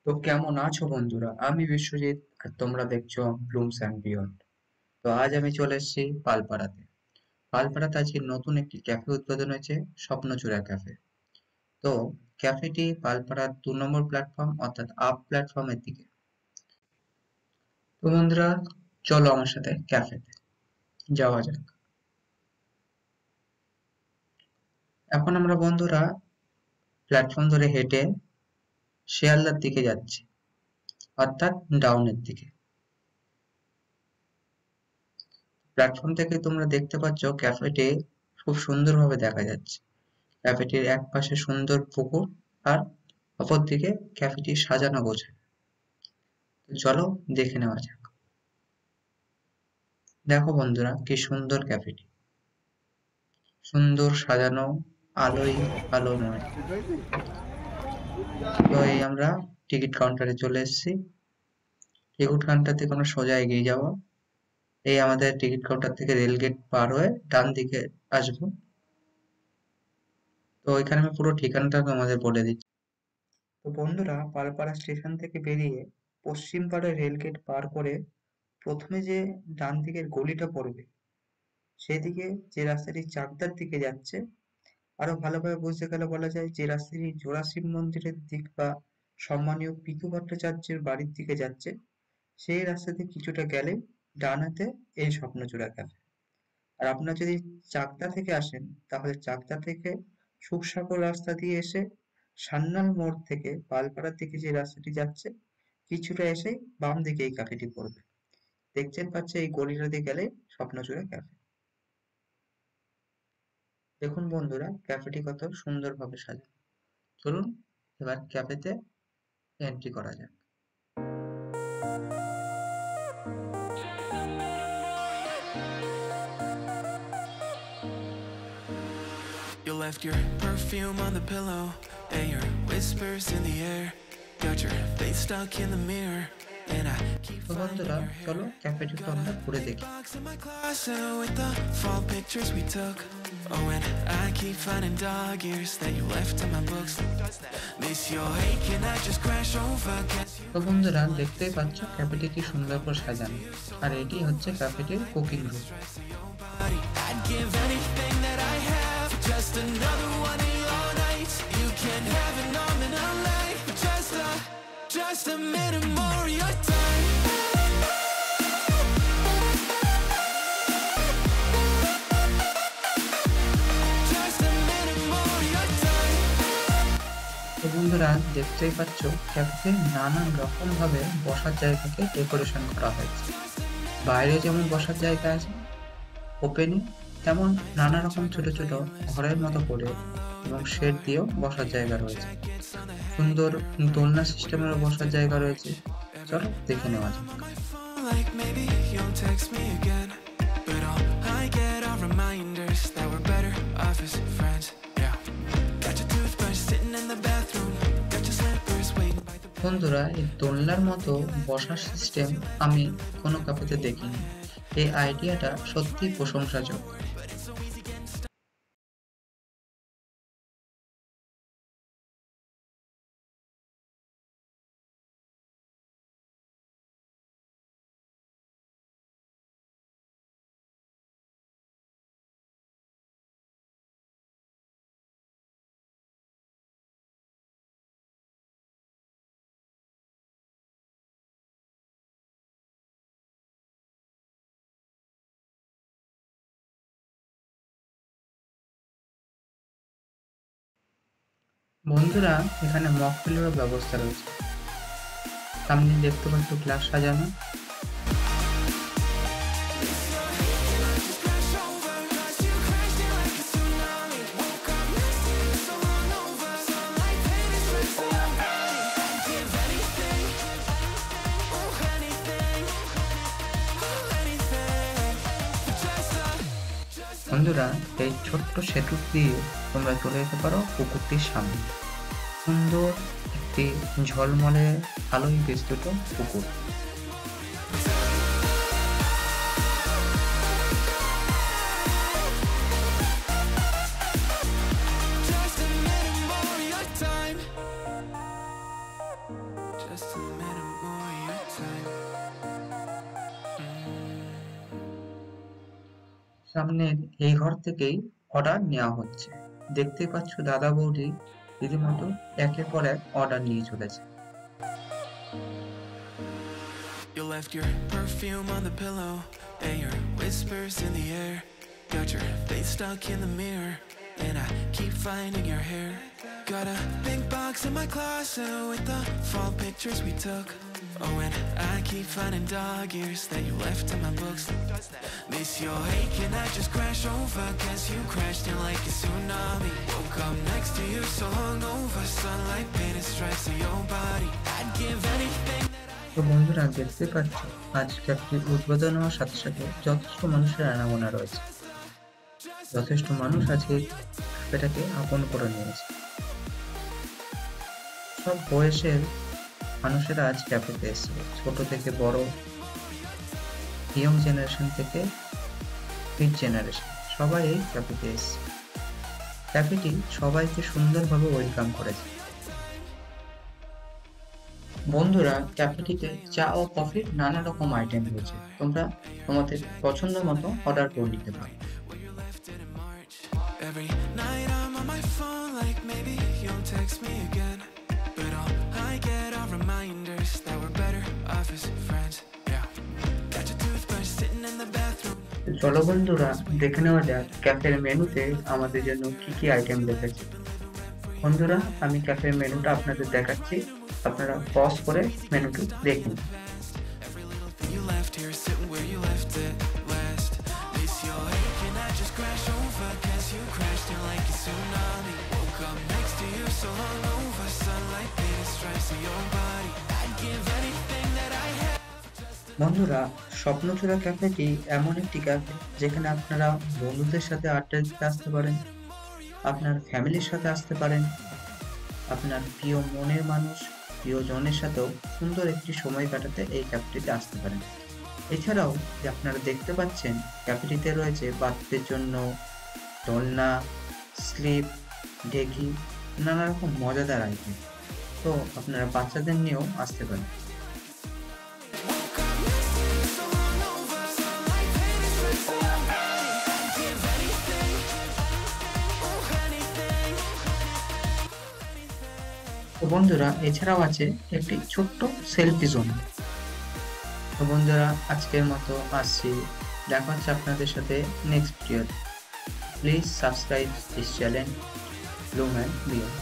তো কেমন আছো বন্ধুরা? আমি বিশ্বজিৎ আর তোমরা দেখছো ব্লুমস অ্যান্ড বিয়ন্ড। তো আজ আমি চলে এসেছি পালপাড়াতে। পালপাড়াতে আজকে নতুন একটি ক্যাফে উদ্বোধন হয়েছে, স্বপ্নচূড়া ক্যাফে। তো ক্যাফেটি পালপাড়ার 2 নম্বর প্ল্যাটফর্ম অর্থাৎ আপ প্ল্যাটফর্মের দিকে। তো বন্ধুরা, চলো আমার সাথে ক্যাফেতে যাওয়া যাক। এখন আমরা বন্ধুরা প্ল্যাটফর্ম ধরে হেঁটে শিয়ালদার দিকে যাচ্ছি, অর্থাৎ ডাউনের দিকে। প্ল্যাটফর্ম থেকে তোমরা দেখতে পাচ্ছ ক্যাফেটি খুব সুন্দরভাবে দেখা যাচ্ছে। ক্যাফেটির এক পাশে সুন্দর পুকুর আর অপর দিকে ক্যাফেটি সাজানো গোছানো। তো চলো দেখে নেওয়া যাক। দেখো বন্ধুরা, কি সুন্দর ক্যাফেটি, সুন্দর সাজানো, আলোয় আলোময়। তো এই আমরা টিকিট কাউন্টারে চলে এসেছি। টিকিট কাউন্টার থেকে আমরা সোজা এগিয়ে যাব। এই আমাদের টিকিট কাউন্টার থেকে রেল গেট পার হয়ে ডান দিকে আসবো। তো এখানে আমি পুরো ঠিকানাটা তোমাদের বলে দিচ্ছি। তো বন্ধুরা, পালপাড়া স্টেশন থেকে বেরিয়ে পশ্চিম পাড়ের রেল গেট পার করে প্রথমে যে ডান দিকের গলিটা পড়বে, সেদিকে যে রাস্তাটি চাকদার দিকে যাচ্ছে, আরো ভালোভাবে বুঝতে গেলে বলা যায় যে রাস্তাটি জোড়া শিব মন্দিরের দিক বা সম্মানীয় পিকু ভট্টাচার্যের বাড়ির দিকে যাচ্ছে, সেই রাস্তাতে কিছুটা গেলে ডান হাতে এই স্বপ্নচূড়া ক্যাফে। আর আপনারা যদি চাকদা থেকে আসেন, তাহলে চাকদা থেকে সুখসাগর রাস্তা দিয়ে এসে সান্যাল মোড় থেকে পালপাড়ার দিকে যে রাস্তাটি যাচ্ছে, কিছুটা এসে বাম দিকে এই ক্যাফেটি পড়বে। দেখছেন পাচ্ছে এই গলিটা দিয়ে গেলে স্বপ্নচূড়া ক্যাফে। দেখুন বন্ধুরা, ক্যাফেটি কত সুন্দরভাবে সাজানো। চলুন এবার ক্যাফেতে এন্ট্রি করা যাক। You left your perfume on the pillow and your whispers in the air. Got your face stuck in the mirror and I keep তো finding বন্ধুরা, your hair. চলো ক্যাফেটি একটু আমরা ঘুরে দেখি। Box in my closet with the fall pictures we took. Oh, and I keep finding dog ears that you left in my books. Miss your ache and I just crash over. Guess you তো বন্ধুরা, দেখতেই পাচ্ছ ক্যাফেটি কি সুন্দর করে সাজানো। আর এটি হচ্ছে ক্যাফেটির cooking room. body. I'd give anything that I have for just another one of your nights. You can have it all in a life, but just a minute more of your time. Just a minute more of your time. তো বন্ধুরা, দেখতেই পাচ্ছ ক্যাফেতে নানান রকম ভাবে বসার জায়গাকে ডেকোরেশন করা হয়েছে। বাইরে যেমন বসার জায়গা আছে ওপেনই, তেমন নানা রকম ছোট ছোট ঘরের মতো করে এবং শেড দিয়েও বসার জায়গা রয়েছে। সুন্দর দোলনা সিস্টেমেরও বসার জায়গা রয়েছে। চলো দেখে নেওয়া যাক। Like maybe you'll text me again, but all I get are reminders that we're better off as friends. Yeah, got your toothbrush sitting in the bathroom, got your slippers waiting by the বন্ধুরা, এই দোলনার মতো বসার system আমি কোনো ক্যাফেতে দেখিনি। এই আইডিয়াটা সত্যি প্রশংসাযোগ্য। বন্ধুরা, এখানে মকটেলেরও ব্যবস্থা রয়েছে। সামনে দেখতে পাচ্ছ গ্লাস সাজানো। বন্ধুরা, এই ছোট্ট সেতু দিয়ে তোমরা চলে যেতে পারো পুকুরটির সামনে। সুন্দর একটি ঝলমলে আলোয় বিস্তৃত পুকুর। just a minute more of your time. just a minute more of your time. সামনের এই ঘর থেকেই অর্ডার নেওয়া হচ্ছে। দেখতেই পাচ্ছ দাদা বৌদি রীতিমতো একের পর এক অর্ডার নিয়ে চলেছে। You left your perfume on the pillow and your whispers in the air. Got your face stuck in the mirror and I keep finding your hair. Got a big box in my closet with the fall pictures we took. Oh, and I keep finding dog ears that you left in my books. Miss your ache and I just crash over, guess you crashed in like a tsunami. Woke up next to you so hungover, sunlight painted stripes on your body. I'd give anything. তো বন্ধুরা দেখতে পাচ্ছ আজ ক্যাফেটি উদ্বোধন হওয়ার সাথে সাথে যথেষ্ট মানুষের আনাগোনা রয়েছে। যথেষ্ট মানুষ আজকে ক্যাফেটাকে আপন করে নিয়েছে। সব বয়সের মানুষেরা আজ ক্যাফেতে এসেছে, ছোট থেকে বড়, ইয়ং জেনারেশন থেকে মিড জেনারেশন, সবাই এই ক্যাফেতে এসেছে। ক্যাফেটি সবাইকে সুন্দরভাবে ওয়েলকাম করেছে। বন্ধুরা ক্যাফেটিতে চা ও কফির নানা রকম আইটেম রয়েছে, তোমরা তোমাদের পছন্দ মতো অর্ডার করে নিতে পারো। Every night I'm on my phone like maybe you'll text me again, but all I get are reminders that we're better off as friends. Yeah, got your toothbrush sitting in the bathroom. চলো বন্ধুরা দেখে নেওয়া যাক ক্যাফের মেনুতে আমাদের জন্য কি কি আইটেম রেখেছে। বন্ধুরা আমি ক্যাফের মেনুটা আপনাদের দেখাচ্ছি, আপনারা পজ করে মেনুটি দেখুন। Every little thing you left here sitting where you left it last. Miss your ache and I just crash over, guess you crashed in like a tsunami. Woke up next to you so hungover, sunlight painted stripes on your body. I'd give anything that I had. বন্ধুরা স্বপ্নচূড়া ক্যাফেটি এমন একটি cafe যেখানে আপনারা বন্ধুদের সাথে আড্ডা দিতে আসতে পারেন, আপনার ফ্যামিলির সাথে আসতে পারেন, আপনার প্রিয় মনের মানুষ, প্রিয়জনের সাথেও সুন্দর একটি সময় কাটাতে এই ক্যাফেটিতে আসতে পারেন। এছাড়াও যে আপনারা দেখতে পাচ্ছেন ক্যাফেটিতে রয়েছে বাচ্চাদের জন্য দোলনা, স্লিপ, ঢেকি, নানা রকম মজাদার আইটেম, তো আপনারা বাচ্চাদের নিয়েও আসতে পারেন। Woke up next to you so hungover, sunlight painted stripes on your body. I'd give anything, oh anything. তো বন্ধুরা এছাড়াও আছে একটি ছোট্ট সেলফি জোন। তো বন্ধুরা আজকের মতো আসছি, দেখা হচ্ছে আপনাদের সাথে নেক্সট ভিডিওতে। Please subscribe this channel Blueman beyond.